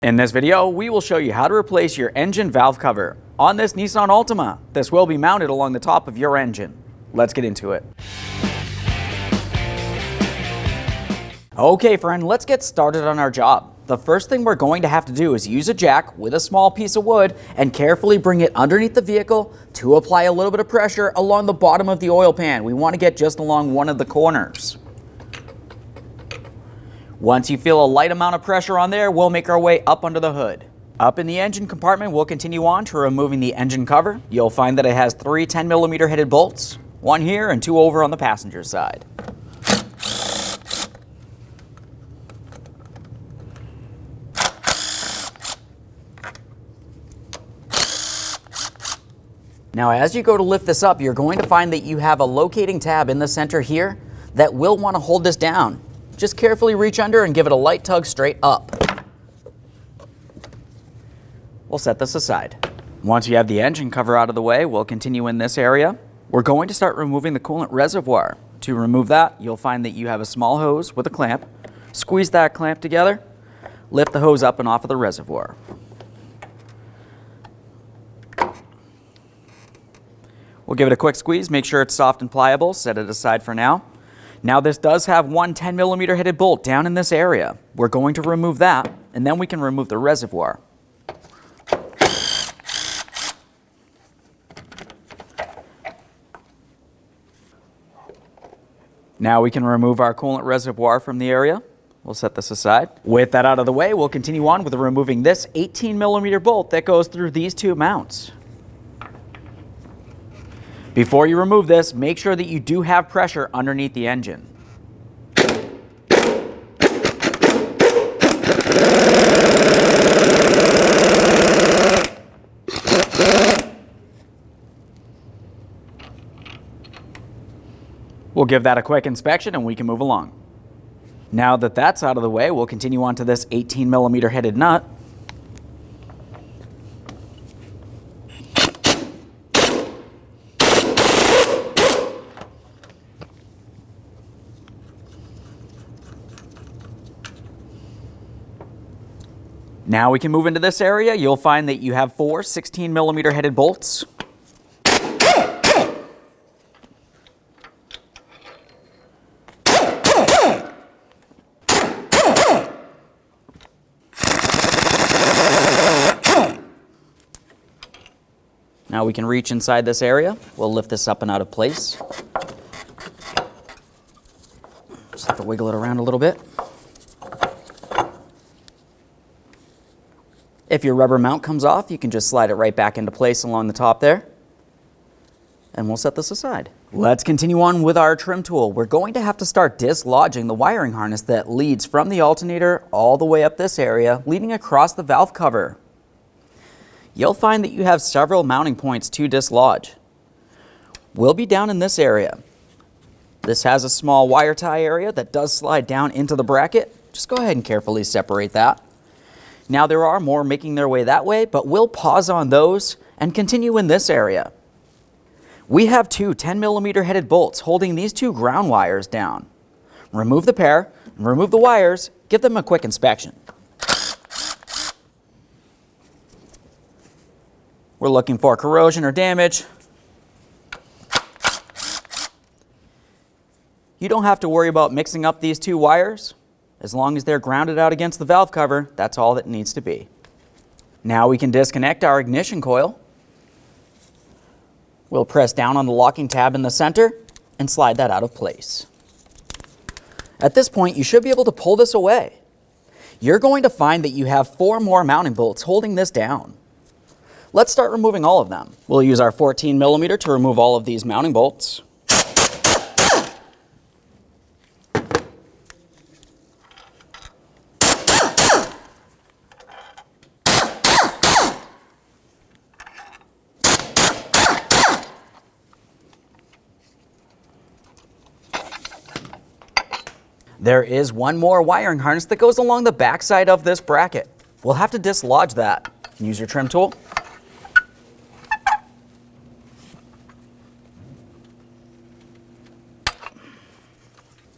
In this video, we will show you how to replace your engine valve cover on this Nissan Altima. This will be mounted along the top of your engine. Let's get into it. Okay friend, let's get started on our job. The first thing we're going to have to do is use a jack with a small piece of wood and carefully bring it underneath the vehicle to apply a little bit of pressure along the bottom of the oil pan. We want to get just along one of the corners. Once you feel a light amount of pressure on there, we'll make our way up under the hood. Up in the engine compartment, we'll continue on to removing the engine cover. You'll find that it has three 10mm headed bolts, one here and two over on the passenger side. Now, as you go to lift this up, you're going to find that you have a locating tab in the center here that will want to hold this down. Just carefully reach under and give it a light tug straight up. We'll set this aside. Once you have the engine cover out of the way, we'll continue in this area. We're going to start removing the coolant reservoir. To remove that, you'll find that you have a small hose with a clamp. Squeeze that clamp together, lift the hose up and off of the reservoir. We'll give it a quick squeeze, make sure it's soft and pliable, set it aside for now. Now this does have one 10mm headed bolt down in this area. We're going to remove that, and then we can remove the reservoir. Now we can remove our coolant reservoir from the area. We'll set this aside. With that out of the way, we'll continue on with removing this 18mm bolt that goes through these two mounts. Before you remove this, make sure that you do have pressure underneath the engine. We'll give that a quick inspection and we can move along. Now that that's out of the way, we'll continue on to this 18mm headed nut. Now we can move into this area. You'll find that you have four 16mm headed bolts. Now we can reach inside this area. We'll lift this up and out of place. Just have to wiggle it around a little bit. If your rubber mount comes off, you can just slide it right back into place along the top there. And we'll set this aside. Let's continue on with our trim tool. We're going to have to start dislodging the wiring harness that leads from the alternator all the way up this area, leading across the valve cover. You'll find that you have several mounting points to dislodge. We'll be down in this area. This has a small wire tie area that does slide down into the bracket. Just go ahead and carefully separate that. Now there are more making their way that way, but we'll pause on those and continue in this area. We have two 10mm headed bolts holding these two ground wires down. Remove the pair, and remove the wires, give them a quick inspection. We're looking for corrosion or damage. You don't have to worry about mixing up these two wires. As long as they're grounded out against the valve cover, that's all that needs to be. Now we can disconnect our ignition coil. We'll press down on the locking tab in the center and slide that out of place. At this point, you should be able to pull this away. You're going to find that you have four more mounting bolts holding this down. Let's start removing all of them. We'll use our 14mm to remove all of these mounting bolts. There is one more wiring harness that goes along the back side of this bracket. We'll have to dislodge that. Use your trim tool.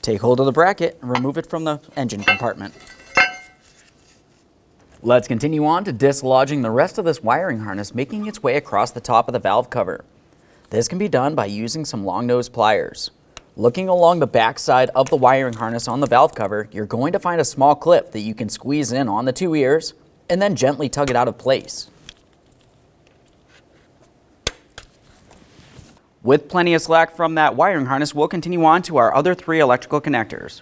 Take hold of the bracket and remove it from the engine compartment. Let's continue on to dislodging the rest of this wiring harness, making its way across the top of the valve cover. This can be done by using some long nose pliers. Looking along the back side of the wiring harness on the valve cover, you're going to find a small clip that you can squeeze in on the two ears and then gently tug it out of place. With plenty of slack from that wiring harness, we'll continue on to our other three electrical connectors.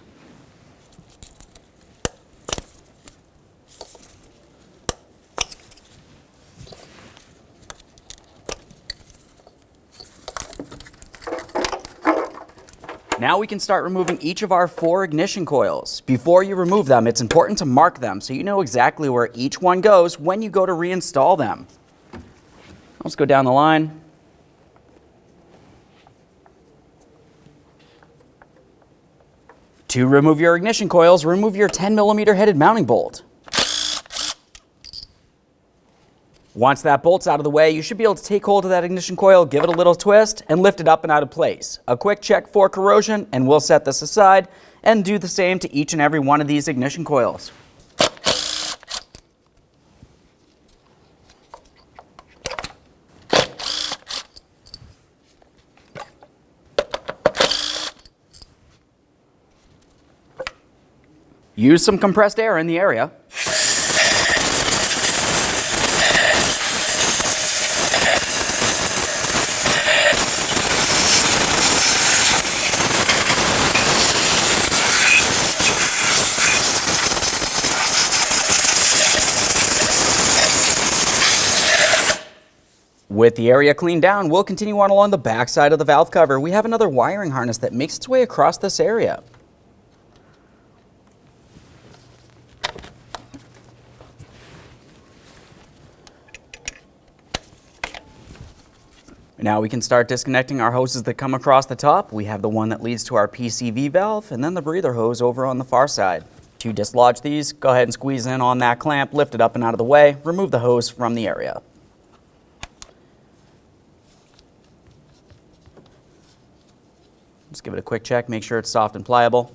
Now we can start removing each of our 4 ignition coils. Before you remove them, it's important to mark them so you know exactly where each one goes when you go to reinstall them. Let's go down the line. To remove your ignition coils, remove your 10mm headed mounting bolt. Once that bolt's out of the way, you should be able to take hold of that ignition coil, give it a little twist, and lift it up and out of place. A quick check for corrosion, and we'll set this aside and do the same to each and every one of these ignition coils. Use some compressed air in the area. With the area cleaned down, we'll continue on along the back side of the valve cover. We have another wiring harness that makes its way across this area. Now we can start disconnecting our hoses that come across the top. We have the one that leads to our PCV valve and then the breather hose over on the far side. To dislodge these, go ahead and squeeze in on that clamp, lift it up and out of the way, remove the hose from the area. Just give it a quick check, make sure it's soft and pliable.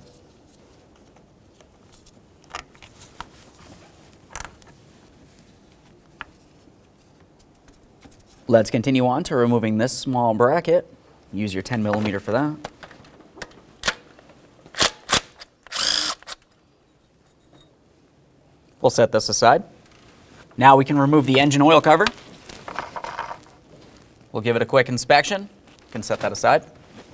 Let's continue on to removing this small bracket. Use your 10mm for that. We'll set this aside. Now we can remove the engine oil cover. We'll give it a quick inspection. Can set that aside.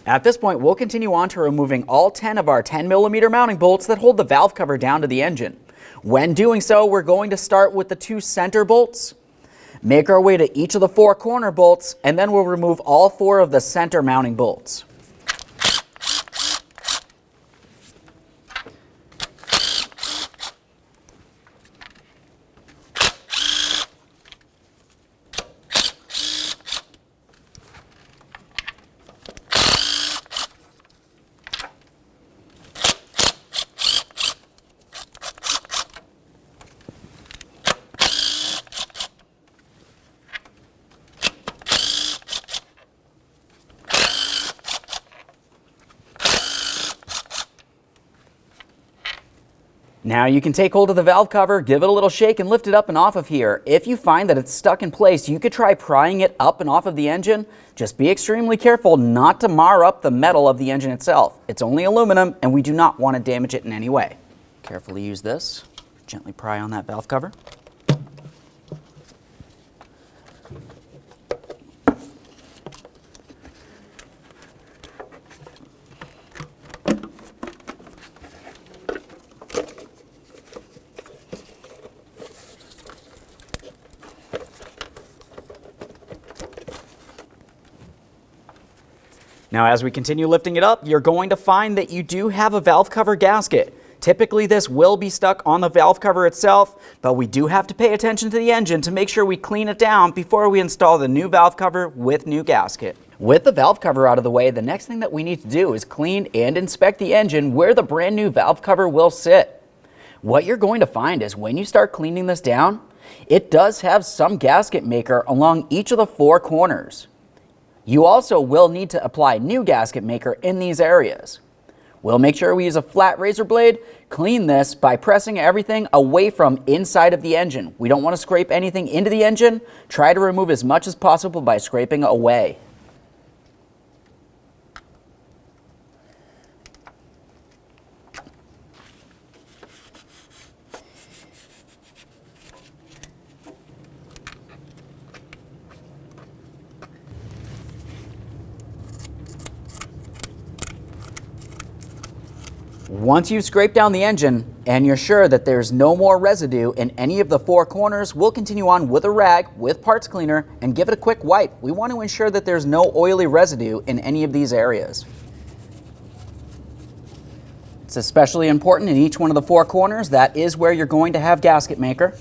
At this point, we'll continue on to removing all 10 of our 10mm mounting bolts that hold the valve cover down to the engine. When doing so, we're going to start with the 2 center bolts, make our way to each of the 4 corner bolts, and then we'll remove all 4 of the center mounting bolts. Now you can take hold of the valve cover, give it a little shake, and lift it up and off of here. If you find that it's stuck in place, you could try prying it up and off of the engine. Just be extremely careful not to mar up the metal of the engine itself. It's only aluminum, and we do not want to damage it in any way. Carefully use this. Gently pry on that valve cover. Now, as we continue lifting it up, you're going to find that you do have a valve cover gasket. Typically, this will be stuck on the valve cover itself, but we do have to pay attention to the engine to make sure we clean it down before we install the new valve cover with new gasket. With the valve cover out of the way, the next thing that we need to do is clean and inspect the engine where the brand new valve cover will sit. What you're going to find is when you start cleaning this down, it does have some gasket maker along each of the 4 corners. You also will need to apply new gasket maker in these areas. We'll make sure we use a flat razor blade. Clean this by pressing everything away from inside of the engine. We don't want to scrape anything into the engine. Try to remove as much as possible by scraping away. Once you've scraped down the engine and you're sure that there's no more residue in any of the four corners, we'll continue on with a rag with parts cleaner and give it a quick wipe. We want to ensure that there's no oily residue in any of these areas. It's especially important in each one of the four corners. That is where you're going to have gasket maker.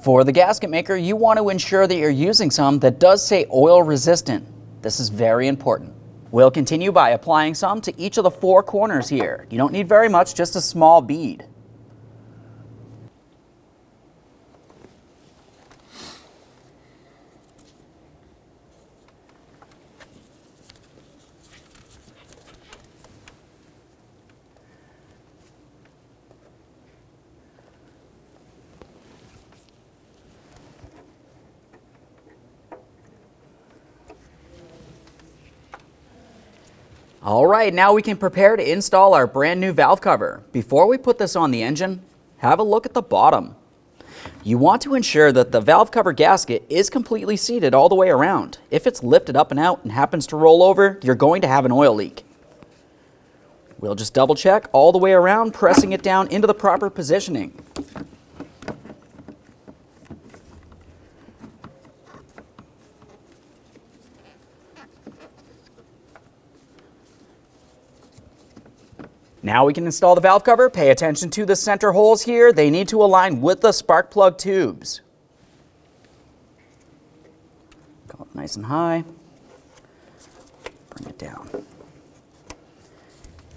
For the gasket maker, you want to ensure that you're using some that does say oil resistant. This is very important. We'll continue by applying some to each of the four corners here. You don't need very much, just a small bead. All right, now we can prepare to install our brand new valve cover. Before we put this on the engine, have a look at the bottom. You want to ensure that the valve cover gasket is completely seated all the way around. If it's lifted up and out and happens to roll over, you're going to have an oil leak. We'll just double check all the way around, pressing it down into the proper positioning. Now we can install the valve cover. Pay attention to the center holes here. They need to align with the spark plug tubes. Go up nice and high. Bring it down.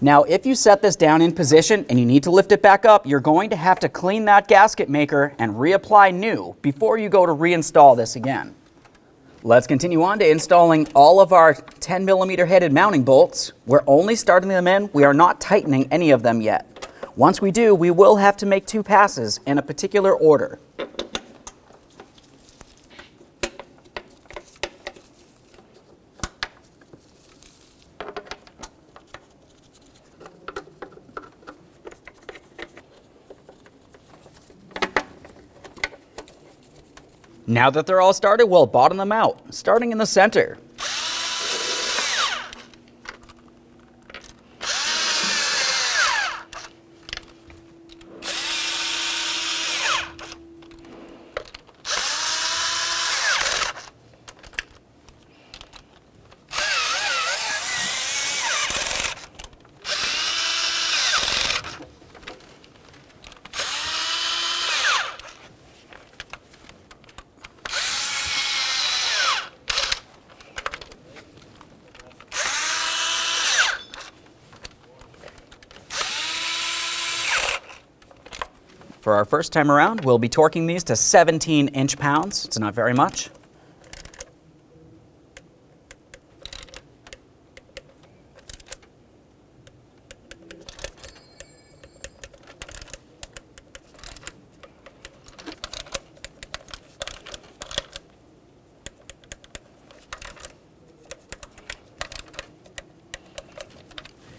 Now, if you set this down in position and you need to lift it back up, you're going to have to clean that gasket maker and reapply new before you go to reinstall this again. Let's continue on to installing all of our 10mm headed mounting bolts. We're only starting them in. We are not tightening any of them yet. Once we do, we will have to make 2 passes in a particular order. Now that they're all started, we'll bottom them out, starting in the center. For our first time around, we'll be torquing these to 17 inch-pounds. It's not very much.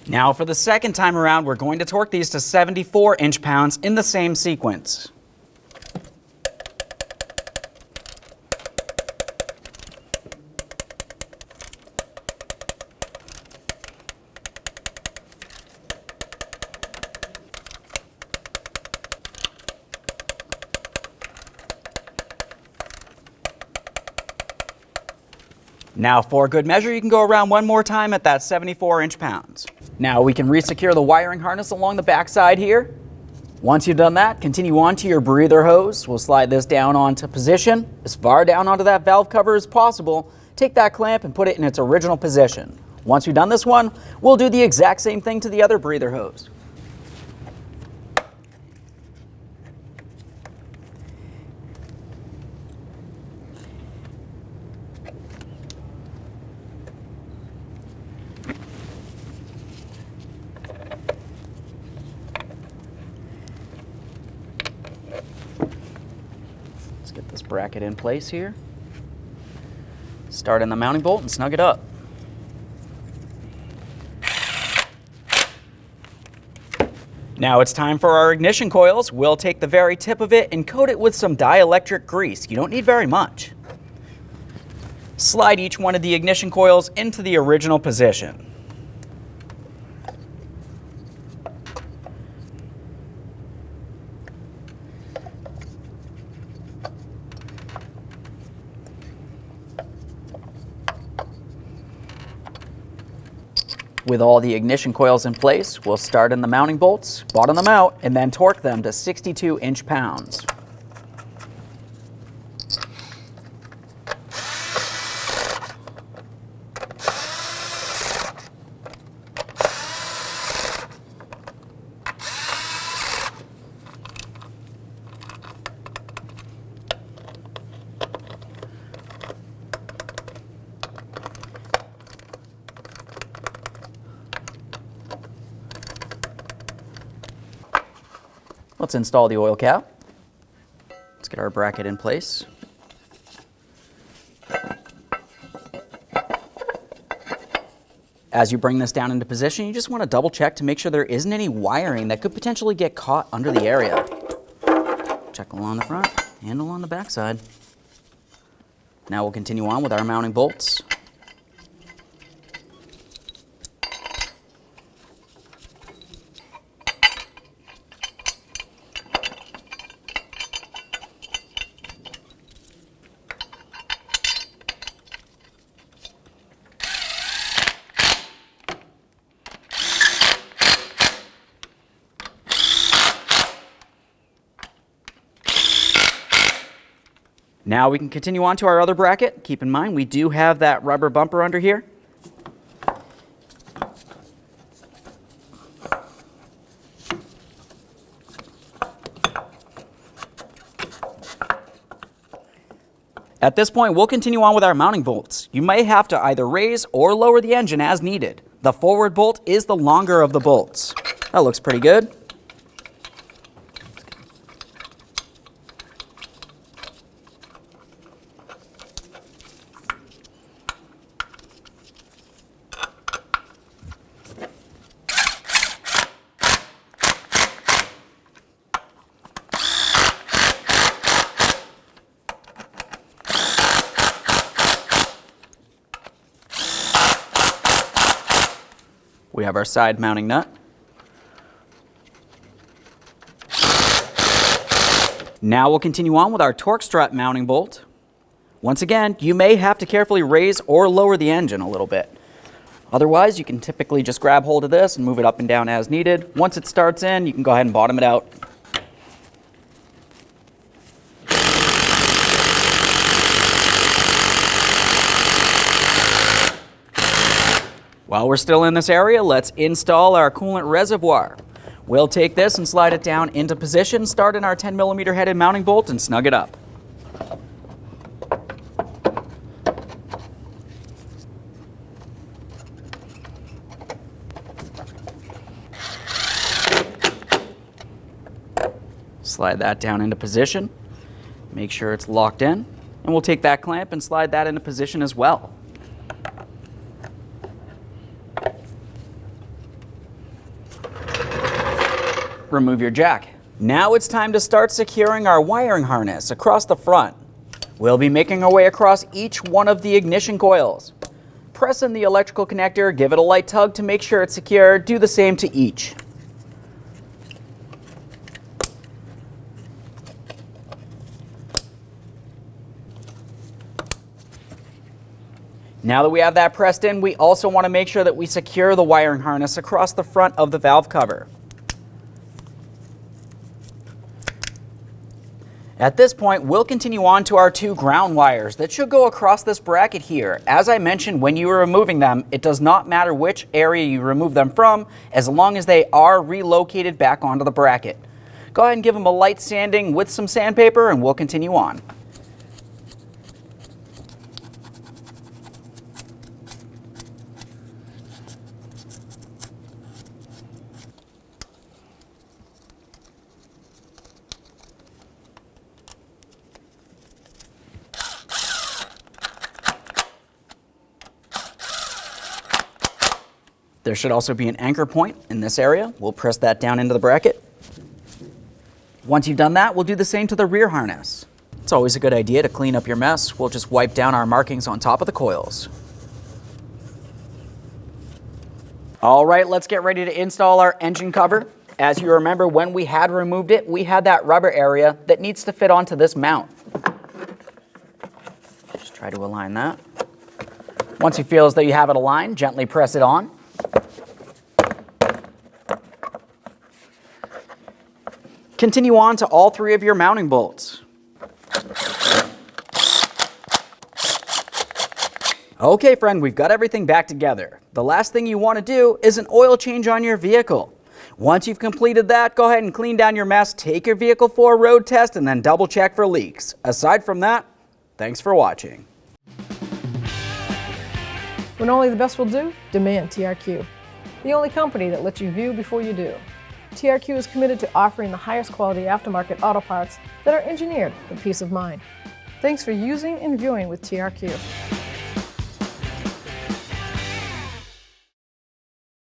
Now for the second time around, we're going to torque these to 74 inch-pounds in the same sequence. Now for good measure, you can go around one more time at that 74 inch-pounds. Now we can resecure the wiring harness along the back side here. Once you've done that, continue on to your breather hose. We'll slide this down onto position, as far down onto that valve cover as possible. Take that clamp and put it in its original position. Once we've done this one, we'll do the exact same thing to the other breather hose. Get this bracket in place here. Start in the mounting bolt and snug it up. Now it's time for our ignition coils. We'll take the very tip of it and coat it with some dielectric grease. You don't need very much. Slide each one of the ignition coils into the original position. With all the ignition coils in place, we'll start in the mounting bolts, bottom them out, and then torque them to 62 inch-pounds. Let's install the oil cap. Let's get our bracket in place. As you bring this down into position, you just want to double check to make sure there isn't any wiring that could potentially get caught under the area. Check along the front and along the back side. Now we'll continue on with our mounting bolts. Now we can continue on to our other bracket. Keep in mind, we do have that rubber bumper under here. At this point, we'll continue on with our mounting bolts. You may have to either raise or lower the engine as needed. The forward bolt is the longer of the bolts. That looks pretty good. We have our side mounting nut. Now we'll continue on with our torque strut mounting bolt. Once again, you may have to carefully raise or lower the engine a little bit. Otherwise, you can typically just grab hold of this and move it up and down as needed. Once it starts in, you can go ahead and bottom it out. While we're still in this area, let's install our coolant reservoir. We'll take this and slide it down into position, start in our 10mm headed mounting bolt and snug it up. Slide that down into position, make sure it's locked in, and we'll take that clamp and slide that into position as well. Remove your jack. Now it's time to start securing our wiring harness across the front. We'll be making our way across each one of the ignition coils. Press in the electrical connector, give it a light tug to make sure it's secure. Do the same to each. Now that we have that pressed in, we also want to make sure that we secure the wiring harness across the front of the valve cover. At this point, we'll continue on to our 2 ground wires that should go across this bracket here. As I mentioned, when you are removing them, it does not matter which area you remove them from, as long as they are relocated back onto the bracket. Go ahead and give them a light sanding with some sandpaper and we'll continue on. There should also be an anchor point in this area. We'll press that down into the bracket. Once you've done that, we'll do the same to the rear harness. It's always a good idea to clean up your mess. We'll just wipe down our markings on top of the coils. All right, let's get ready to install our engine cover. As you remember, when we had removed it, we had that rubber area that needs to fit onto this mount. Just try to align that. Once you feel as though you have it aligned, gently press it on. Continue on to all 3 of your mounting bolts. Okay, friend, we've got everything back together. The last thing you want to do is an oil change on your vehicle. Once you've completed that, go ahead and clean down your mess, take your vehicle for a road test, and then double check for leaks. Aside from that, thanks for watching. When only the best will do, demand TRQ. The only company that lets you view before you do. TRQ is committed to offering the highest quality aftermarket auto parts that are engineered for peace of mind. Thanks for using and viewing with TRQ.